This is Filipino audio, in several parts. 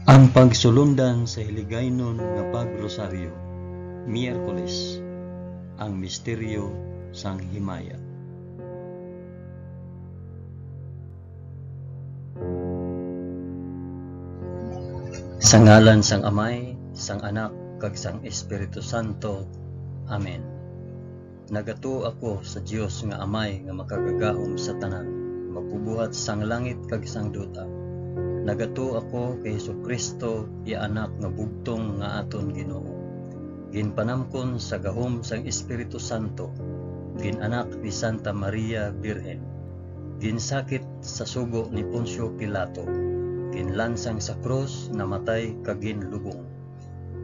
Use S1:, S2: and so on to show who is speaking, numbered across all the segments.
S1: Ang pagsulundan sa hiligaynon nga pagrosaryo, Miyerkules, ang misteryo sang himaya. Sa ngalan sang Amay, sang Anak, kag sang Espiritu Santo. Amen. Nagato ako sa Dios nga Amay nga makagagahom sa tanan, magbubuhat sang langit kag sang duta. Nagato ako kay Jesucristo, iya anak nga bugtong nga aton Ginoo. Ginpanamkon sa gahom sang Espiritu Santo, ginanak ni Santa Maria Birhen, ginsakit sa sugo ni Poncio Pilato, ginlansang sa krus, namatay kag ginlubong.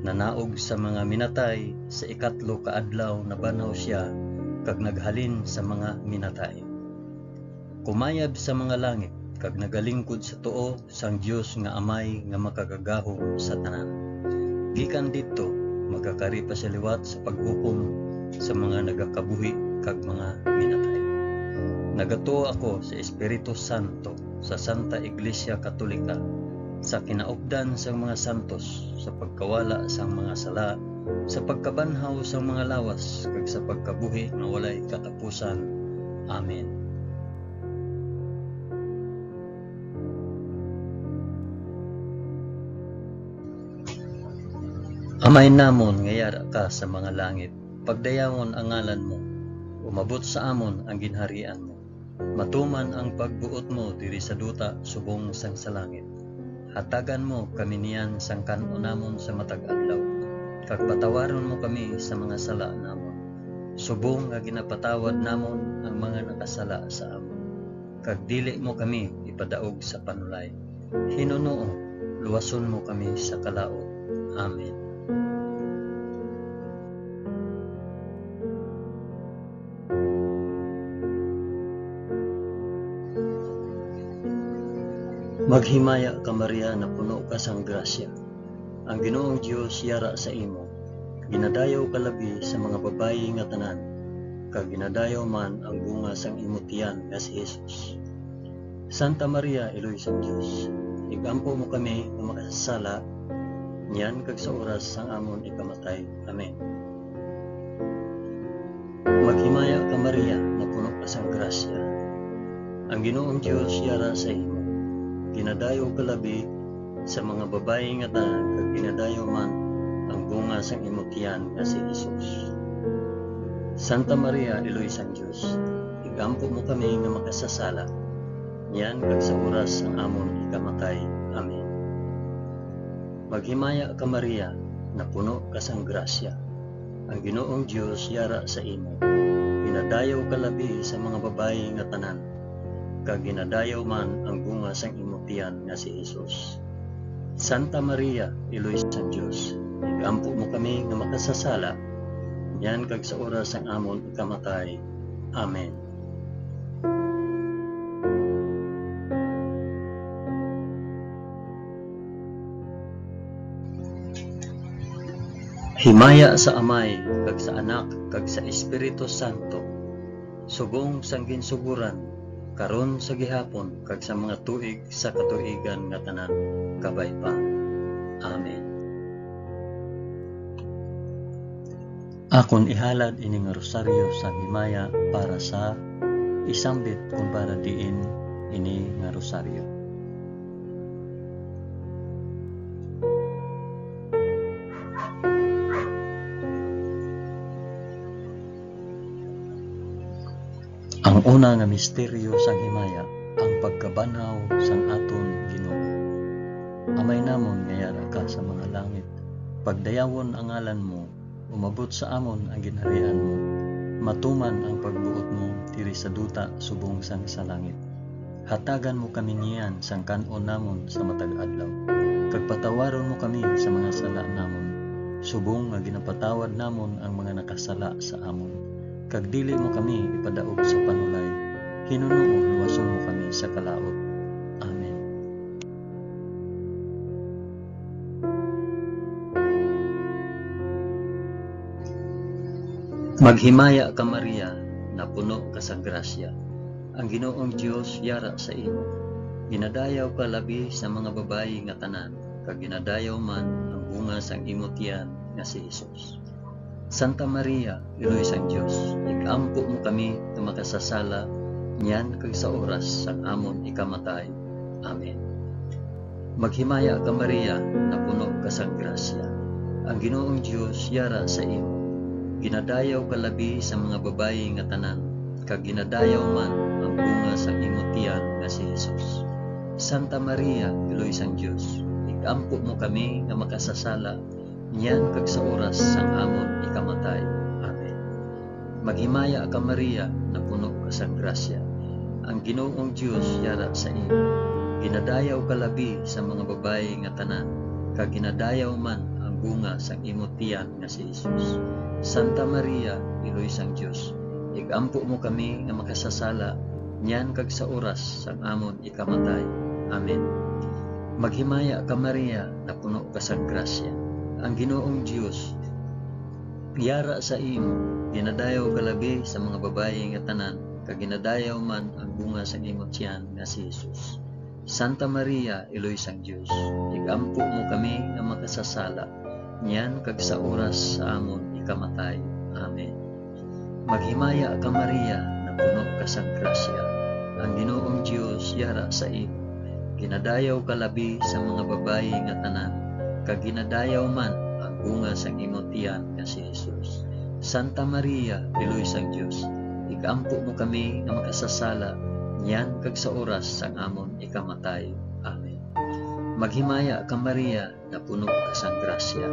S1: Nanaog sa mga minatay, sa ikatlo ka adlaw nabanaw siya kag naghalin sa mga minatay. Kumayab sa mga langit kag nagalingkod sa tuo sang Dios nga Amay nga makagagahom sa tanan. Gikan didto magkakari pa sa liwat sa paghukom sa mga nagakabuhi kag mga minatay. Nagato ako sa Espiritu Santo, sa Santa Iglesia Katolika, sa kinaupdan sang mga santos, sa pagkawala sang mga sala, sa pagkabanhaw sang mga lawas kag sa pagkabuhi nga walay katapusan. Amen. Amay namon nga yara ka sa mga langit, pagdayawon ang ngalan mo, umabot sa amon ang ginharian mo. Matuman ang pagbuot mo diri sa duta subong sang sa langit. Hatagan mo kami niyan sang kan-o namon sa matag adlaw, kag patawaron mo kami sa mga sala namon, subong nga ginapatawad namon ang mga nakasala sa amon. Kag dili mo kami ipadaog sa panulay. Hinunoo, luwason mo kami sa kalaot. Amen. Maghimaya ka Maria na puno ka sang grasya. Ang Ginoong Dios yara sa imo. Ginadayaw ka labi sa mga babayi nga tanan, kag ginadayaw man ang bunga sang imong tiyan nga si Jesus. Santa Maria, Iloy sang Dios, igampo mo kami nga makasasala, niyan kag sa oras sang amon ikamatay. Amen. Maghimaya ka Maria na puno ka sang grasya. Ang Ginoong Dios yara sa imo. Ginadayaw ka labi sa mga babayi nga tanan, kag ginadayaw man ang bunga sang imong tiyan nga si Jesus. Santa Maria, Iloy sang Dios, igampo mo kami nga makasasala, niyan kag sa oras ang amon ikamatay. Amen. Maghimaya ka Maria na puno ka sang grasya. Ang Ginoong Dios yara sa imo. Ginadayaw ka labi sa mga babayi nga tanan, kag ginadayaw man ang bunga sang imong tiyan nga si Jesus. Santa Maria, Iloy sang Dios, igampo mo kami nga makasasala, niyan kag sa oras ang amon ikamatay. Amen. Himaya sa Amay, kag sa Anak, kag sa Espiritu Santo, subong sang ginsuguran, karon sa gihapon, kag sa mga tuig sa katuigan nga tanan, kabay pa. Amen. Akon ihalad ini nga rosaryo sa himaya para sa isambit kung para diin ini nga rosaryo. Ang una nga misteryo sang himaya, ang pagkabanhaw sang aton Ginoo. Amay namon nga yara ka sa mga langit, pagdayawon ang ngalan mo, umabot sa amon ang ginharian mo, matuman ang pagbuot mo diri sa duta subong sang sa langit. Hatagan mo kami niyan sang kan-o namon sa matag adlaw, kag patawaron mo kami sa mga sala namon, subong nga ginapatawad namon ang mga nakasala sa amon. Kag dili mo kami ipadaog sa panulay, hinunoo, luwason mo kami sa kalaot. Amen. Maghimaya ka Maria na puno ka sa grasya. Ang Ginoong Dios yara sa imo. Ginadayaw ka labi sa mga babayi nga tanan, kag ginadayaw man ang bunga sang imong tiyan nga si Hesus. Santa Maria, Iloy sang Dios, igampo mo kami nga makasasala niyan kag sa oras sang amon ikamatay. Amen. Maghimaya ka Maria, na puno ka sang grasya. Ang Ginoong Dios yara sa imo. Ginadayaw ka labi sa mga babayi nga tanan, kag ginadayaw man ang bunga sang imong tiyan nga si Hesus. Santa Maria, Iloy sang Dios, igampo mo kami nga makasasala niyan kag sa oras sang amon ikamatay. Amen. Maghimaya ka Maria, na puno ka sang grasya. Ang Ginoong Dios yara sa imo. Ginadayaw ka labi sa mga babayi nga tanan, kag ginadayaw man ang bunga sang imong tiyan nga si Hesus. Santa Maria, Iloy sang Dios, igampo mo kami nga makasasala niyan kag sa oras sang amon ikamatay. Amen. Maghimaya ka Maria, na puno ka sang grasya. Ang Ginoong Dios yara sa imo. Ginadayaw ka labi sa mga babayi nga tanan, kag ginadayaw man ang bunga sang imong tiyan nga si Hesus. Santa Maria, Iloy sang Dios, igampo mo kami nga makasasala niyan kag sa oras sa amon ikamatay. Amen. Maghimaya ka Maria, na puno ka sang grasya. Ang Ginoong Dios yara sa imo. Ginadayaw ka labi sa mga babayi nga tanan, kag ginadayaw man ang bunga sang imong tiyan nga si Hesus. Santa Maria, Iloy sang Dios, igampo mo kami nga makasasala niyan kag sa oras sang amon ikamatay. Amen. Maghimaya ka Maria, na puno ka sang grasya.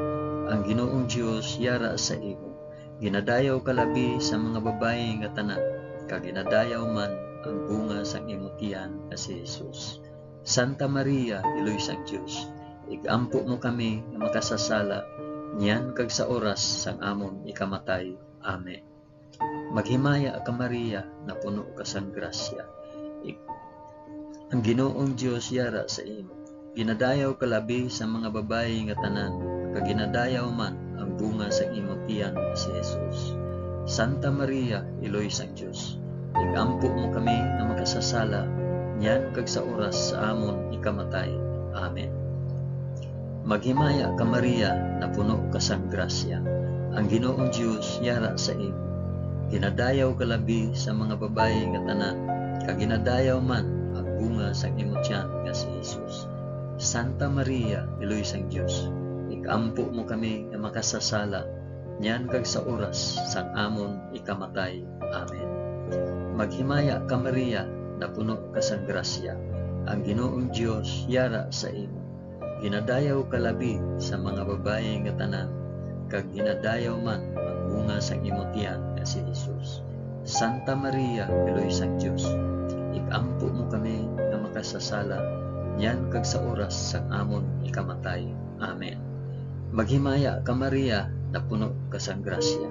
S1: Ang Ginoong Dios yara sa imo. Ginadayaw ka labi sa mga babayi nga tanan, kag ginadayaw man ang bunga sang imong tiyan nga si Hesus. Santa Maria, Iloy sang Dios, igampo mo kami nga makasasala niyan kag sa oras sang amon ikamatay. Amen. Maghimaya ka Maria, na puno ka sang grasya. Ang Ginoong Dios yara sa imo. Ginadayaw ka labi sa mga babayi nga tanan, kag ginadayaw man ang bunga sang imong tiyan nga si Hesus. Santa Maria, Iloy sang Dios, igampo mo kami nga makasasala niyan kag sa oras sa amon ikamatay. Amen. Maghimaya ka Maria, na puno ka sang grasya. Ang Ginoong Dios yara sa imo. Ginadayaw ka labi sa mga babayi nga tanan, kag ginadayaw man ang bunga sang imong tiyan nga si Hesus. Santa Maria, Iloy sang Dios, igampo mo kami nga makasasala niyan kag sa oras sang amon ikamatay. Amen. Maghimaya ka Maria, na puno ka sang grasya. Ang Ginoong Dios yara sa imo. Ginadayaw ka labi sa mga babayi nga tanan, kag ginadayaw man ang bunga sang imong tiyan nga si Hesus. Santa Maria, Iloy sang Dios, igampo mo kami nga makasasala niyan kag sa oras sang amon ikamatay. Amen. Maghimaya ka Maria, na puno ka sang grasya.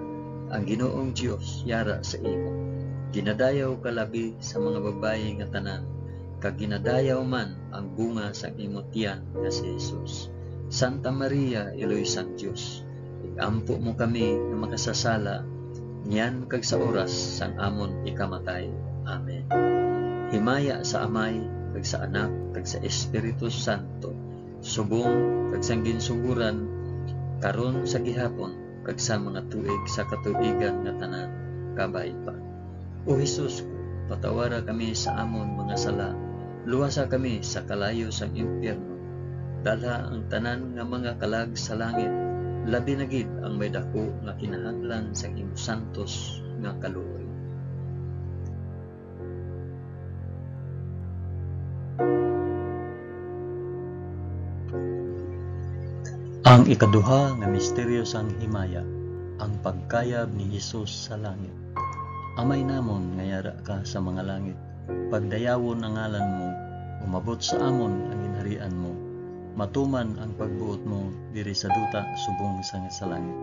S1: Ang Ginoong Dios yara sa imo. Ginadayaw ka labi sa mga babayi nga tanan, kag ginadayaw man ang bunga sang imong tiyan nga si Hesus. Santa Maria, Iloy sang Dios, igampo mo kami nga makasasala niyan kag sa oras sang amon ikamatay. Amen. Himaya sa Amay, kag sa Anak, kag sa Espiritu Santo, subong kag sang ginsuguran karon sa gihapon, kag sa mga tuig sa katuigan nga tanan, kabay pa. O Hesus ko, patawara kami sa amon mga sala, luwasa kami sa kalayo sang impyerno, dalha ang tanan nga mga kalag sa langit, labi na gid ang may dako nga kinahanglan sa imong santos nga kaluoy. Ang ikaduha nga misteryo sang himaya, ang pagkayab ni Hesus sa langit. Amay namon nga yara ka sa mga langit, pagdayawon ang ngalan mo, umabot sa amon ang ginharian mo, matuman ang pagbuot mo diri sa duta subong sa nga sa langit.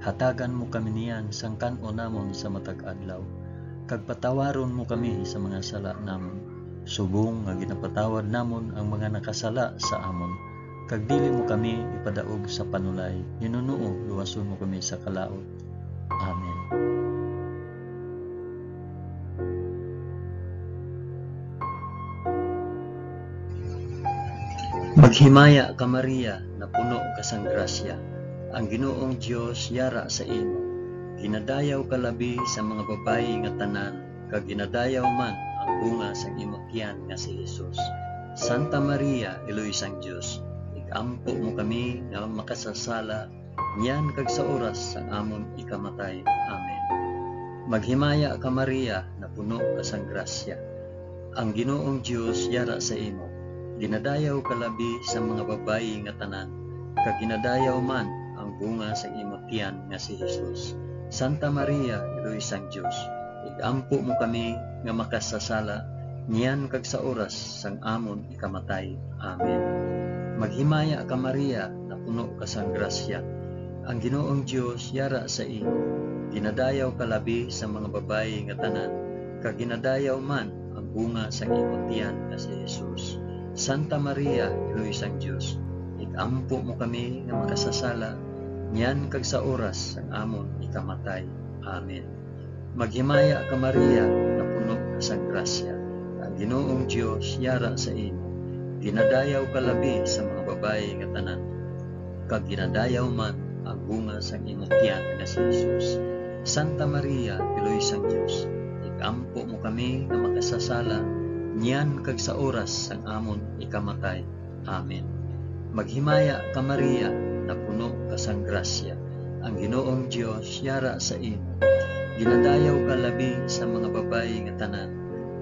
S1: Hatagan mo kami niyan sang kan-o namon sa matag adlaw, kag patawaron mo kami sa mga sala namon, subong nga ginapatawad namon ang mga nakasala sa amon, kag dili mo kami ipadaog sa panulay, ninuno luwason mo kami sa kalaot. Amen. Maghimaya ka Maria, na puno ka sang grasya. Ang Ginoong Dios yara sa imo. Ginadayaw ka labi sa mga babayi nga tanan, kag ginadayaw man ang bunga sang imong tiyan nga si Jesus. Santa Maria, Iloy sang Dios, igampo mo kami nga makasasala, niyan kag sa oras sang amon ikamatay. Amen. Maghimaya ka Maria, na puno ka sang grasya. Ang Ginoong Dios yara sa imo. Ginadayaw ka labi sa mga babayi nga tanan, kag ginadayaw man ang bunga sa imong tiyan nga si Jesus. Santa Maria, Iloy sang Dios, igampo mo kami nga makasasala, niyan kag sa oras sang amon ikamatay. Amen. Maghimaya ka Maria, na puno ka sang grasya. Ang Ginoong Dios yara sa imo. Ginadayaw ka labi sa mga babayi nga tanan, kag ginadayaw man ang bunga sa imong tiyan nga si Jesus. Santa Maria, Iloy sang Dios, igampo mo kami nga makasasala, niyan kag sa oras sang amon ikamatay. Amen. Maghimaya ka Maria, na puno ka sang grasya. Ang Ginoong Dios yara sa imo. Ginadayaw ka labi sa mga babayi nga tanan, kag ginadayaw man ang bunga sang imong tiyan nga si Jesus. Santa Maria, Iloy sang Dios, igampo mo kami nga makasasala, niyan kag sa oras sang amon ikamatay. Amen. Maghimaya ka Maria, na puno ka sang grasya. Ang Ginoong Dios yara sa imo. Ginadayaw ka labi sa mga babayi nga tanan,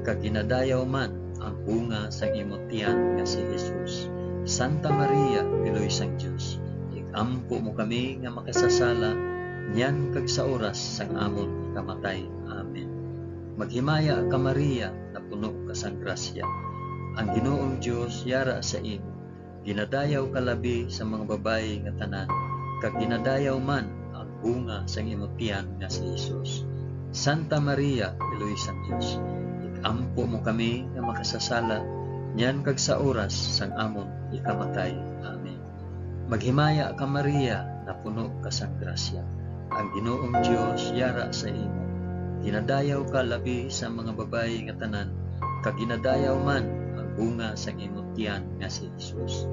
S1: kag ginadayaw man ang bunga sang imong tiyan nga si Jesus. Santa Maria, Iloy sang Dios, igampo mo kami nga makasasala, niyan kag sa oras sang amon ikamatay. Amen. Maghimaya ka Maria, na puno ka sang grasya. Ang Ginoong Dios yara sa imo. Ginadayaw ka labi sa mga babayi nga tanan, kag ginadayaw man ang bunga sang imong tiyan nga si Jesus. Santa Maria, Iloy sang Dios, igampo mo kami nga makasasala, niyan kag sa oras sang amon ikamatay. Amen. Maghimaya ka Maria, na puno ka sang grasya. Ang Ginoong Dios yara sa imo. Ginadayaw ka labi sa mga babayi nga tanan, kag ginadayaw man ang bunga sang imong tiyan nga si Jesus.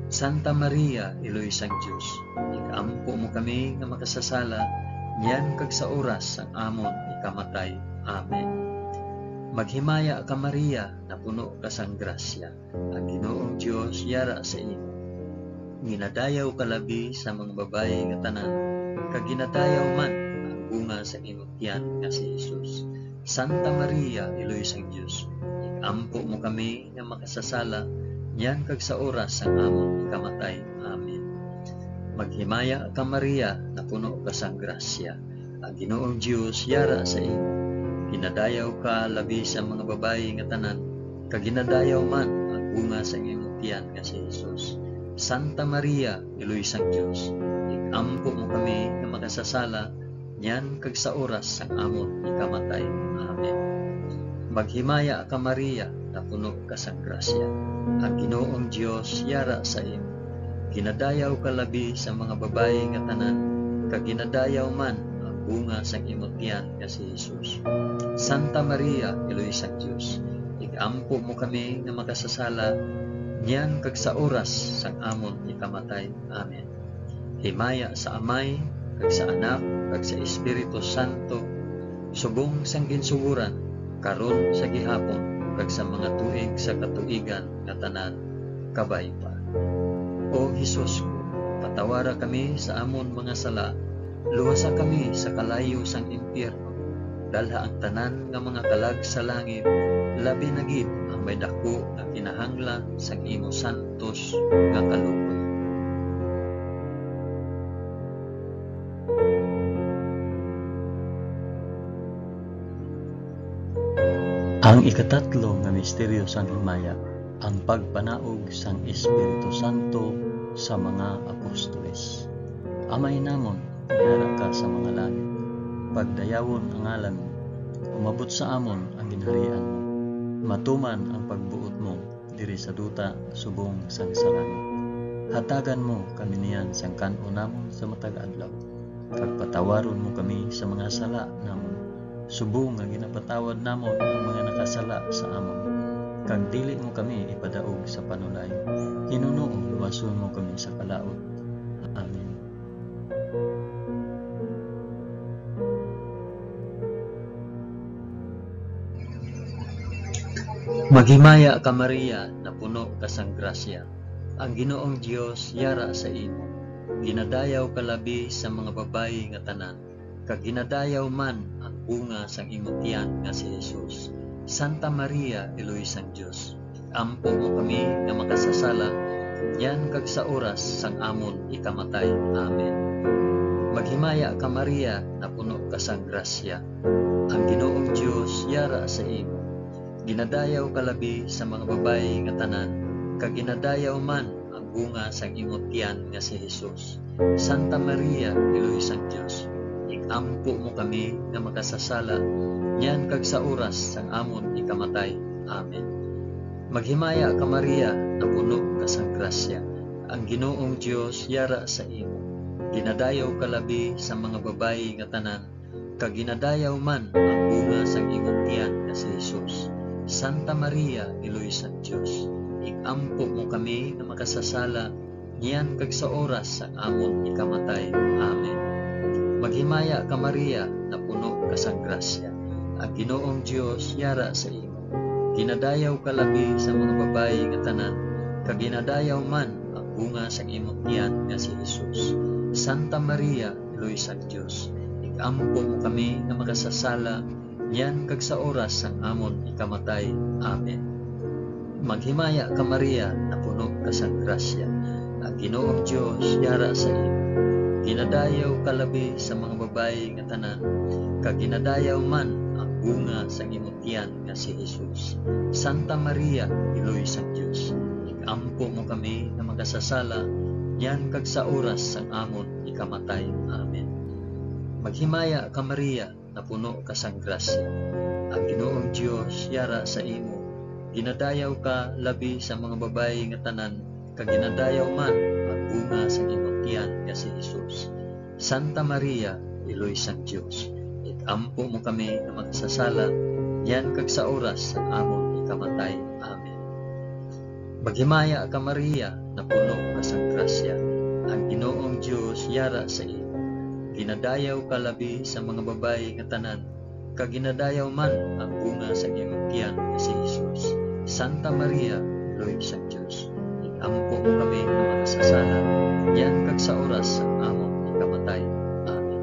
S1: Santa Maria, Iloy sang Dios, igampo mo kami nga makasasala, niyan kag sa oras sang amon ikamatay. Amen. Maghimaya ka Maria, na puno ka sang grasya. Ang Ginoong Dios yara sa imo. Ginadayaw ka labi sa mga babayi nga tanan, kag ginadayaw man ang bunga sa imong tiyan nga si Jesus. Santa Maria, Iloy sang Dios, igampo mo kami nga makasasala, niyan kag sa oras sang amon ikamatay. Amen. Maghimaya ka Maria, na puno ka sang grasya. Ang Ginoong Dios yara sa imo. Ginadayaw ka labi sa mga babayi nga tanan, kag ginadayaw man ang bunga sa imong tiyan nga si Jesus. Santa Maria, Iloy sang Dios, igampo mo kami nga makasasala, niyan kag sa oras sang amon ikamatay. Amen. Maghimaya ka Maria, na puno ka sang grasya. Ang Ginoong Dios yara sa imo. Ginadayaw ka labi sa mga babayi nga tanan, kag ginadayaw man ang bunga sang imong tiyan nga si Jesus. Santa Maria, Iloy sang Dios, igampo mo kami nga makasasala, niyan kag sa oras sang amon ikamatay. Amen. Himaya sa Amay, kag sa Anak, kag sa Espiritu Santo, subong sang ginsuguran, karon sa gihapon, kag sa mga tuig sa katuigan nga tanan, kabay pa. O Hesus ko, patawara kami sa amon mga sala, luwasa kami sa kalayo sang impyerno, dalha ang tanan nga mga kalag sa langit, labi na gid ang may dako nga kinahanglan sang imo santos nga kaluoy. Ang ikatatlo nga misteryo sang himaya, ang pagpanaog sang Espiritu Santo sa mga apostoles. Amay namon, yara ka sa mga langit, pagdayawon ang ngalan mo, umabot sa amon ang ginharian mo, matuman ang pagbuot mo diri sa duta subong sang sa langit. Hatagan mo kami niyan sang kan-o namon sa matag adlaw, kag patawaron mo kami sa mga sala namon, subong nga ginapatawad namon ang mga nakasala sa amon, kag dili mo kami ipadaog sa panulay. Hinuno pagpasuon mo kami sa kalaot. Amen. Maghimaya ka Maria, na puno ka sang grasya. Ang Ginoong Dios yara sa imo. Ginadayaw ka labi sa mga babayi nga tanan, kag ginadayaw man ang bunga sang imong tiyan nga si Jesus. Santa Maria, Eloy sang Dios, ampo mo kami nga makasasala, yan kag sa oras sang amon ikamatay. Amen. Maghimaya ka Maria, na puno ka sang grasya. Ang Ginoong Dios yara sa imo. Ginadayaw ka labi sa mga babayi nga tanan, kag ginadayaw man ang bunga sang imong tiyan nga si Jesus. Santa Maria, Eloy sang Dios, ikampo mo kami nga makasasala, yan kag sa oras sang amon ikamatay. Amen. Maghimaya ka Maria, na puno ka sang grasya. Ang Ginoong Dios yara sa imo. Ginadayaw ka labi sa mga babayi nga tanan, kag ginadayaw man ang bunga sang imong tiyan nga si Jesus. Santa Maria, Eloy sang Dios, ikampo mo kami na makasasala, niyan kag sa oras sa amon ikamatay. Amen. Maghimaya ka Maria, na puno ka sang grasya. Ang Ginoong Dios yara sa imo. Ginadayaw ka labi sa mga babayi nga tanan, kag ginadayaw man ang bunga sang imong tiyan nga si Jesus. Santa Maria, Eloy sang Dios, ikampo mo kami na makasasala, yan kag sa oras sang amon ikamatay. Amen. Maghimaya ka Maria, na puno ka sang grasya. Ang Ginoong Dios yara sa imo. Ginadayaw ka labi sa mga babayi nga tanan, kag ginadayaw man ang bunga sang imong tiyan nga si Jesus. Santa Maria, Eloy sang Dios, ikampo mo kami na makasasala, yan kag sa oras sang amon ikamatay. Amen. Maghimaya ka Maria, na puno ka sang grasya. Ang Ginoong Dios yara sa imo. Ginadayaw ka labi sa mga babayi nga tanan, kag ginadayaw man ang bunga sang imong tiyan nga si Jesus. Santa Maria, Eloy sang Dios, ikampo mo kami na makasasala, yan kag sa oras sang amon ikamatay. Amen. Maghimaya ka Maria, na puno ka sang grasya. Ang Ginoong Dios yara sa imo. Ginadayaw ka labi sa mga babayi nga tanan, kag ginadayaw man ang bunga sa imong tiyan nga si Jesus. Santa Maria, Eloy sang Dios, ikampo mo kami na makasasala, yan kag sa oras sang amon ikamatay. Amen.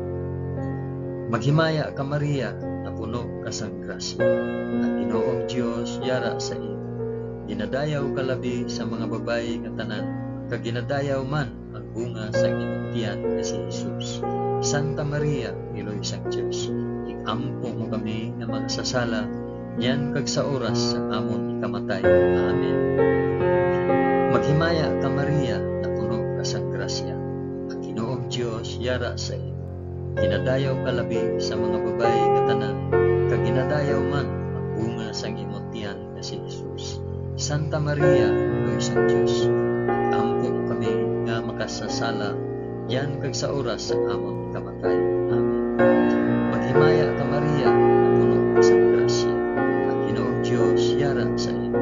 S1: Maghimaya ka Maria, na puno ka sang grasya. Ang Ginoong Dios yara sa imo. Ginadayaw ka labi sa mga babayi nga tanan, kag ginadayaw man ang bunga sa imong tiyan nga si Jesus. Santa Maria, Eloy sang Dios, ikampo mo kami na makasasala, yan kag sa oras sa amon ikamatay. Amen. Maghimaya ka Maria, na puno ka sang grasya. Ang Ginoong Dios yara sa imo. Ginadayaw ka labi sa mga babayi nga tanan, kag ginadayaw man ang bunga sang imong tiyan nga si Jesus. Santa Maria, Eloy sang Dios, ikampo mo kami nga makasasala, yan kag sa oras sa amon ikamatay. Amen. Maghimaya ka Maria, na puno ka sang grasya. Ang Ginoong Dios yara sa imo.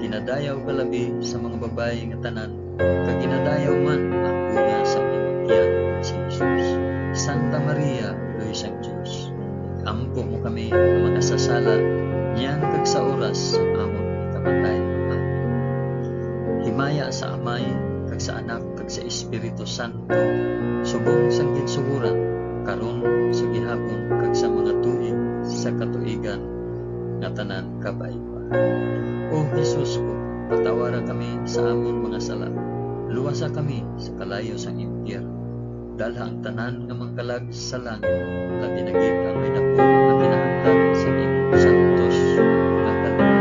S1: Ginadayaw ka labi sa mga babayi nga tanan, kag ginadayaw man ang bunga sa imong tiyan nga si Jesus. Santa Maria, Eloy sang Dios, ikampo mo kami na makasasala, yan kag sa oras sa amon ikamatay. Amen. Himaya sa Amay, kag sa Anak, kag sa Espiritu Santo, subong sang ginsuguran, karon sa gihapon, kag sa mga tuig sa katuigan nga tanan kabaypa. O Jesus ko, patawara kami sa amon mga sala, luwasa kami sa kalayo sang impyerno, dalha ang tanan nga mangkalag sa langit, labi na gid ang may dako nga kinahanglan sa imong santos nga kaloob.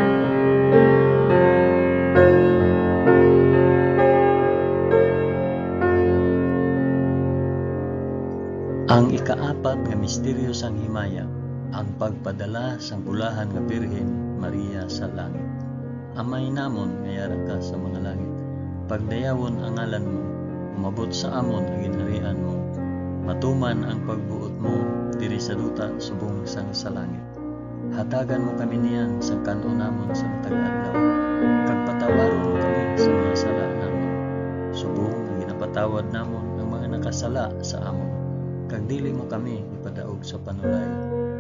S1: Ang ikaapat nga misteryo sang himaya, ang pagpadala sang bulahan nga Birhen Maria sa langit. Amay namon nga yara ka sa mga langit, pagdayawon ang ngalan mo, umabot sa amon ang ginharian mo, matuman ang pagbuot mo diri sa duta subong sang sa langit. Hatagan mo kami niyan sa kanon namon sa tag-adlaw, kag patawaron mo kami sa mga sala namon, ipatawad namon ang mga nakasala sa amon, kag dili mo kami ipadaog sa panulay.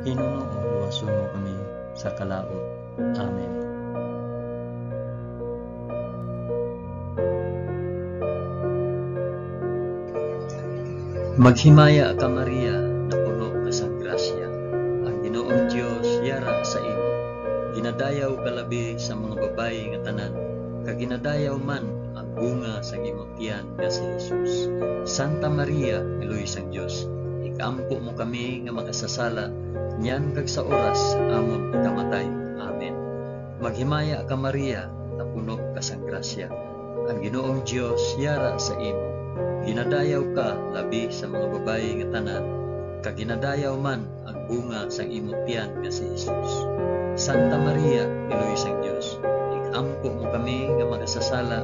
S1: Hinuno o luwason mo kami sa kalaot. Amen. Maghimaya ka Maria, na puno ka sa grasya. Ang Ginoong Dios yara sa imo. Ginadayaw ka labi sa mga babayi nga tanan, kag ginadayaw man ang bunga sa imong tiyan nga si Jesus. Santa Maria, Iloy sang Dios, ikampo mo kami nga makasasala, niyan kag sa oras amon ikamatay. Amen. Maghimaya ka Maria, na puno ka sa grasya. Ang Ginoong Dios yara sa imo. Ginadayaw ka labi sa mga babayi nga tanan, kag ginadayaw man ang bunga sa imong tiyan nga si Jesus. Santa Maria, Iloy sang Dios, ikampo mo kami nga makasasala,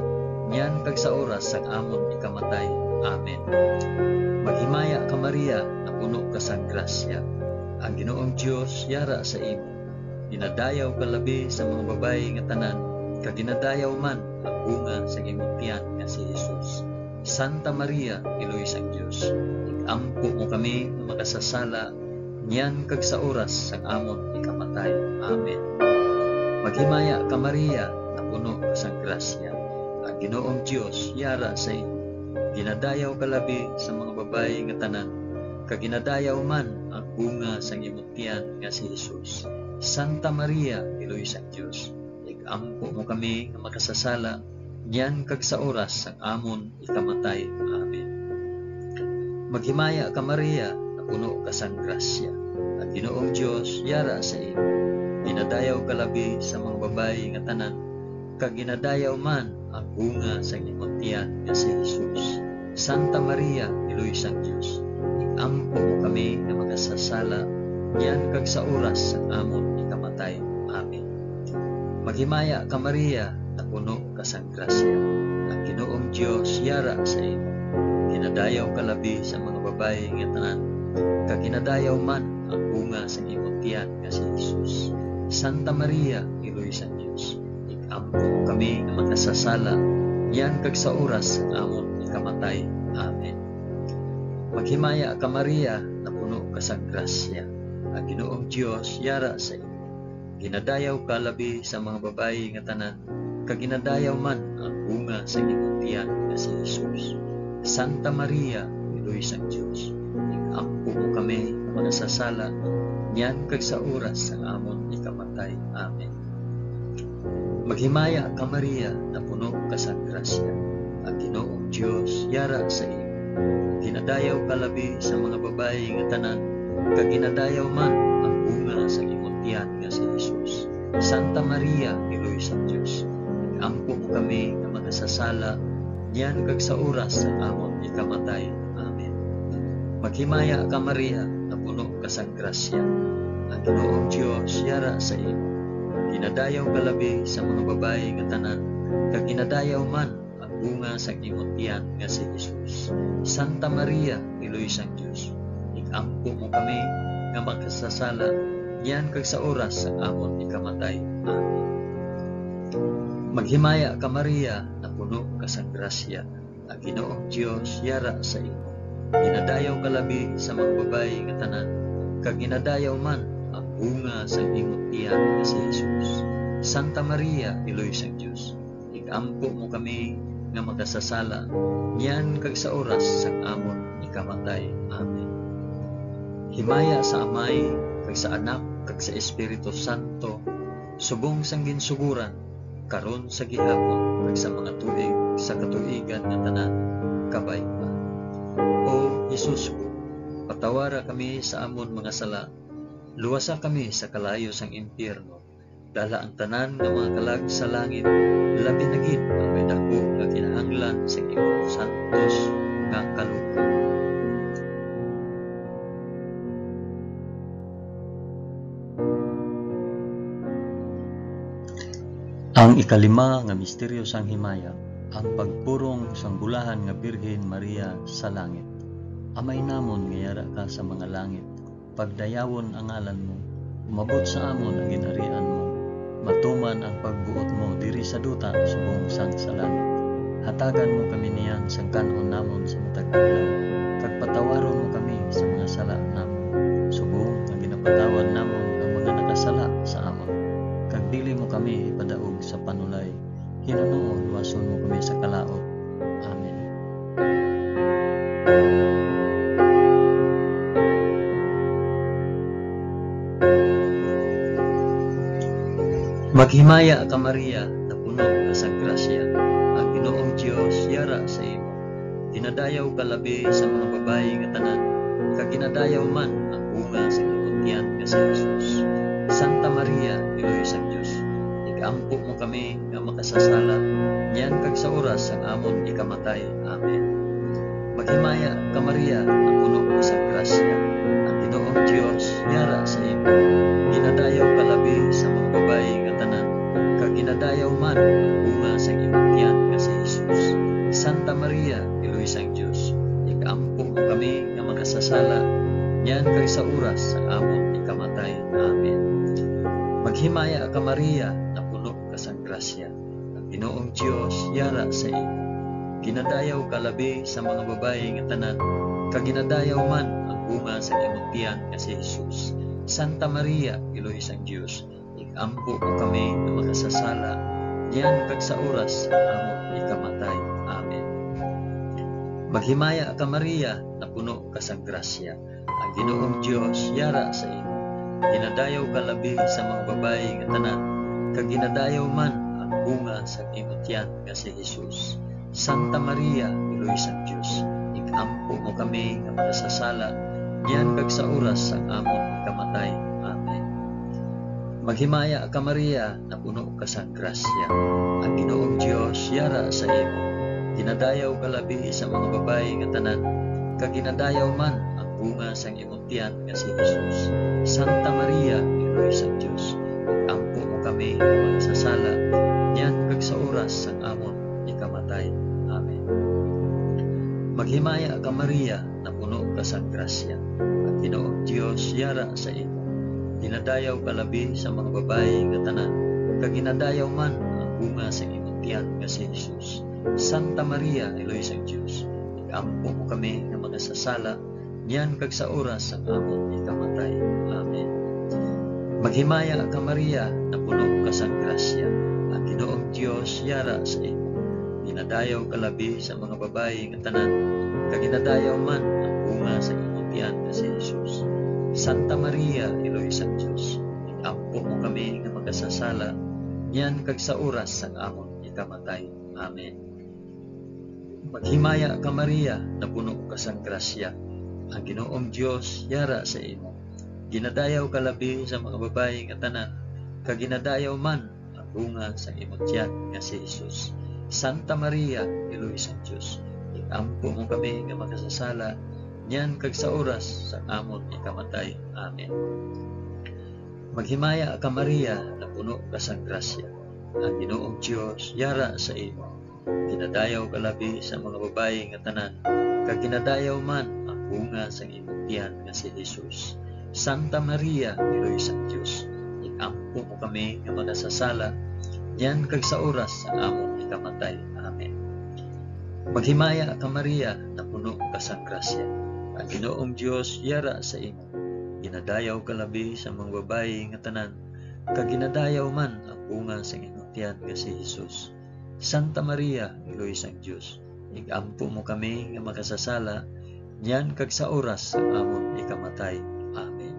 S1: niyan kag sa oras sang amon ikamatay. Amen. Maghimaya ka Maria, na puno ka sa grasya. Ang Ginoong Dios yara sa imo. Ginadayaw ka labi sa mga babayi nga tanan, kag ginadayaw man ang bunga sa imong tiyan nga si Jesus. Santa Maria, Iloy sang Dios, ikampo mo kami nga makasasala, niyan kag sa oras sang amon ikamatay. Amen. Maghimaya ka Maria, na puno ka sa grasya. Ang Ginoong Dios yara sa imo. Ginadayaw ka labi sa mga babayi nga tanan, kag ginadayaw man ang bunga sa imong tiyan nga si Jesus. Santa Maria, Iloy sang Dios, ikampo mo kami nga makasasala, niyan kag sa oras sang amon ikamatay. Amen. Maghimaya ka Maria, na puno ka sa grasya. Ang Ginoong Dios yara sa imo. Ginadayaw ka labi sa mga babayi nga tanan, kag ginadayaw man ang bunga sa imong tiyan nga si Jesus. Santa Maria, Iloy sang Dios, ikampo mo kami nga makasasala, niyan kag sa oras sang amon ikamatay. Amen. Maghimaya ka Maria, na puno ka sa grasya. Ang Ginoong Dios yara sa imo. Ginadayaw ka labi sa mga babayi nga tanan, kag ginadayaw man ang bunga sa imong tiyan nga si Jesus. Santa Maria, Iloy sang Dios, ikampo mo kami nga makasasala, niyan kag sa oras sang amon ikamatay. Amen. Maghimaya ka Maria, na puno ka sa grasya. Ang Ginoong Dios yara sa imo. Ginadayaw ka labi sa mga babayi nga tanan, kag ginadayaw man ang bunga sa imong tiyan nga si Jesus. Santa Maria, Iloy sang Dios, ikampo mo kami nga makasasala, niyan kag sa oras sang amon ikamatay. Amen. Maghimaya ka Maria, na puno ka sa grasya. Ang Ginoong Dios yara sa imo. Ginadayaw ka labi sa mga babayi nga tanan, kag ginadayaw man ang bunga sa imong tiyan nga si Jesus. Santa Maria, Iloy sang Dios, ikampo mo kami nga makasasala, niyan kag sa oras sang amon ikamatay. Amen. Maghimaya ka Maria, na puno ka sa grasya. Ang Ginoong Dios yara sa imo. Ginadayaw ka labi sa mga babayi nga tanan, kag ginadayaw man ang bunga sa imong tiyan nga si Jesus. Santa Maria, Iloy sang Dios, ikampo mo kami nga makasasala, niyan kag sa oras sang amon ikamatay. Amen. Maghimaya ka Maria, na puno ka sa grasya. Ang Ginoong Dios yara sa imo. Ginadayaw ka labi sa mga babayi nga tanan, kag ginadayaw man ang bunga sa imong tiyan nga si Jesus. Santa Maria, Iloy sang Dios, ikampo mo kami nga makasasala, niyan kag sa oras sang amon ikamatay. Amen. Himaya sa Amay, kag sa Anak, kag sa Espiritu Santo, subong sang ginsuguran, karon sa gihapon, kag sa mga tuig sa katuigan nga tanan, kabay pa. O Jesus ko, patawara kami sa amon mga sala, luwasa kami sa kalayo sang impyerno, dala ang tanan nga mga kalag sa langit, labi na gid ang may dako nga kinahanglan sa imong santos nga kalukan. Ang ikalima nga misteryo sang himaya, ang pagpurong sang bulahan nga Birhen Maria sa langit. Amay namon nga yara ka sa mga langit, pagdayawon ang ngalan mo, umabot sa amon ang ginharian mo, matuman ang pagbuot mo diri sa duta subong sang sa langit. Hatagan mo kami niyan sa kanon namon sa matag adlaw, kag patawaron mo kami sa mga sala namon, subong nga ginapatawad namon ang mga nakasala sa amon. Kag dili mo kami ipadaog sa panulay, hinunoon wason mo kami sa kalaot. Amen. Maghimaya ka Maria, na puno ka sa grasya, ang Ginoong Dios yara sa imo. Ginadayaw ka labi sa mga babayi nga tanan, kag ginadayaw man ang bunga sa imong tiyan nga si Jesus. Santa Maria, Iloy sang Dios, igampo mo kami nga makasasala, niyan kag sa oras ang amon ikamatay. Amen. Maghimaya ka Maria, na puno ka sa grasya, ang Ginoong Dios yara sa imo. Ginadayaw ka labi sa mga babayi nga tanan, kag ginadayaw man ang bunga sa imong tiyan nga si Jesus. Santa Maria, Iloy sang Dios, igampo mo kami nga makasasala, niyan kag sa oras ang amon ikamatay. Amen. Maghimaya ka Maria, na puno ka sa grasya, ang Ginoong Dios yara sa imo. Ginadayaw ka labi sa mga babayi nga tanan, kag ginadayaw man ang bunga sa imong tiyan nga si Jesus. Santa Maria, Iloy sang Dios, igampo mo kami nga makasasala, niyan kag sa oras ang amon ikamatay. Amen. Maghimaya ka Maria, na puno ka sa grasya, ang Ginoong Dios yara sa imo. Ginadayaw ka labi sa mga babayi nga tanan, kag ginadayaw man ang bunga sa imong tiyan nga si Jesus. Santa Maria, Iloy sang Dios, igampo mo kami nga makasasala, niyan kag sa oras ang amon ikamatay. Amen. Maghimaya ka Maria, na puno ka sa grasya, ang Ginoong Dios yara sa imo. Ginadayaw ka labi sa mga babayi nga tanan, kag ginadayaw man ang bunga sa imong tiyan nga si Jesus. Santa Maria, Iloy sang Dios, igampo mo kami nga makasasala, niyan kag sa oras ang amon ikamatay. Amen. Maghimaya ka Maria, na puno ka sa grasya, ang Ginoong Dios yara sa imo. Ginadayaw ka labi sa mga babayi nga tanan, kag ginadayaw man ang bunga sa imong tiyan nga si Jesus. Santa Maria, Iloy sang Dios, igampo mo kami nga makasasala, niyan kag sa oras ang amon ikamatay. Amen. Maghimaya ka Maria, na puno ka sa grasya, ang Ginoong Dios yara sa imo. Ginadayaw ka labi sa mga babayi nga tanan, kag ginadayaw man ang bunga sa imong tiyan nga si Jesus. Santa Maria, Iloy sang Dios, igampo mo kami nga makasasala, niyan kag sa oras ang amon ikamatay. Amen. Maghimaya ka Maria, na puno ka sa grasya, ang Ginoong Dios yara sa imo. Ginadayaw ka labi sa mga babayi nga tanan, kag ginadayaw man ang bunga sa imong tiyan nga si Jesus. Santa Maria, Iloy sang Dios, igampo mo kami nga makasasala, niyan kag sa oras sa amon ikamatay. Amen. Maghimaya ka Maria, na puno ka sa grasya, ang Ginoong Dios yara sa imo. Ginadayaw ka labi sa mga babayi nga tanan, kag ginadayaw man ang bunga sa imong tiyan nga si Jesus. Santa Maria, Iloy sang Dios, igampo mo kami nga makasasala, niyan kag sa oras sa amon ikamatay. Amen. Maghimaya ka Maria, na puno ka sa grasya, ang Ginoong Dios yara sa imo. Ginadayaw ka labi sa mga babayi nga tanan, kag ginadayaw man ang bunga sa imong tiyan nga si Jesus. Santa Maria, Iloy sang Dios, igampo mo kami nga makasasala, niyan kag sa oras ang amon ikamatay. Amen.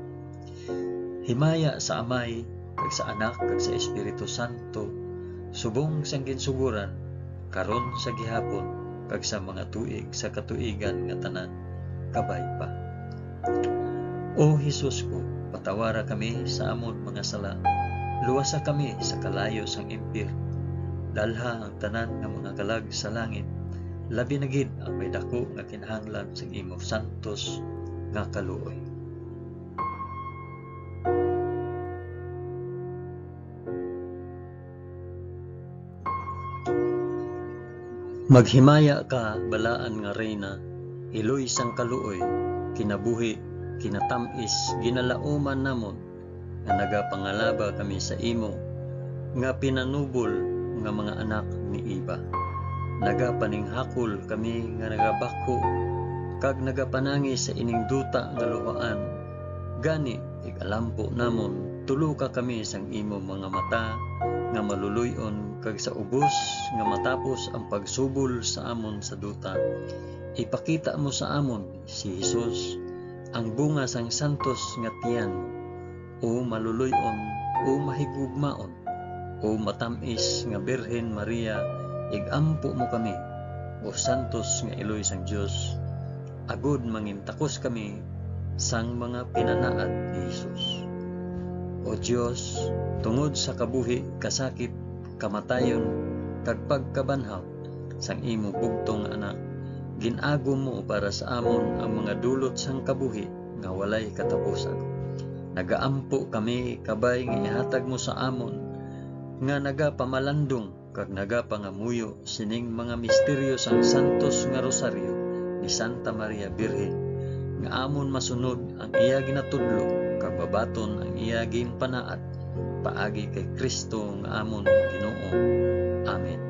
S1: Himaya sa Amay, kag sa Anak, kag sa Espiritu Santo, subong sang ginsuguran, karon sa gihapon, kag sa mga tuig sa katuigan nga tanan, kabay pa. O Jesus ko, patawara kami sa amon mga sala, luwasa kami sa kalayo sang impyerno, dalha ang tanan nga mga kalag sa langit, labi na gid ang may dako nga kinahanglan sa imong santos nga kaluoy. Maghimaya ka balaan nga reyna, iloy sang kaluoy, kinabuhi, kinatamis, ginalauman namon, nga nagapangalaba kami sa imo, nga pinanubol nga mga anak ni Iba. nagapaninghakol kami nga nagabako kag nagapanangi sa ining duta nga luhaan. Gani ikalampo namon tulo ka kami sang imo mga mata nga maluluyon kag sa ubos nga matapos ang pagsubol sa amon sa duta, ipakita mo sa amon si Jesus, ang bunga sang santos nga tiyan, o maluluyon o mahigugmaon o matamis nga Birhen Maria, igampo mo kami o santos nga iloy sang Dios, agud mangintakos kami sang mga pinanaad ni Jesus. O Dios, tungod sa kabuhi, kasakit, kamatayon, kag pagkabanhaw sang imo bugtong anak, ginago mo para sa amon ang mga dulot sang kabuhi nga walay katapusan. Nagaampo kami kabay nga ihatag mo sa amon nga nagapamalandong kag nagapangamuyo sining mga misteryo sang santos nga rosaryo ni Santa Maria Birhen, nga amon masunod ang iya ginatudlo kag babaton ang iya ginpanaad paagi kay Kristo nga amon Ginoo. Amen.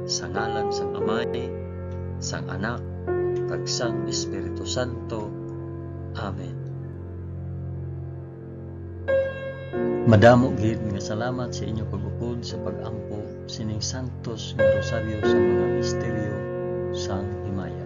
S1: Sa ngalan sang Amay, sang Anak, kag sang Espiritu Santo. Amen. Madamo gid nga salamat sa inyo pag-upod sa pag-ampo sining santos nga rosaryo sa mga misteryo sang himaya.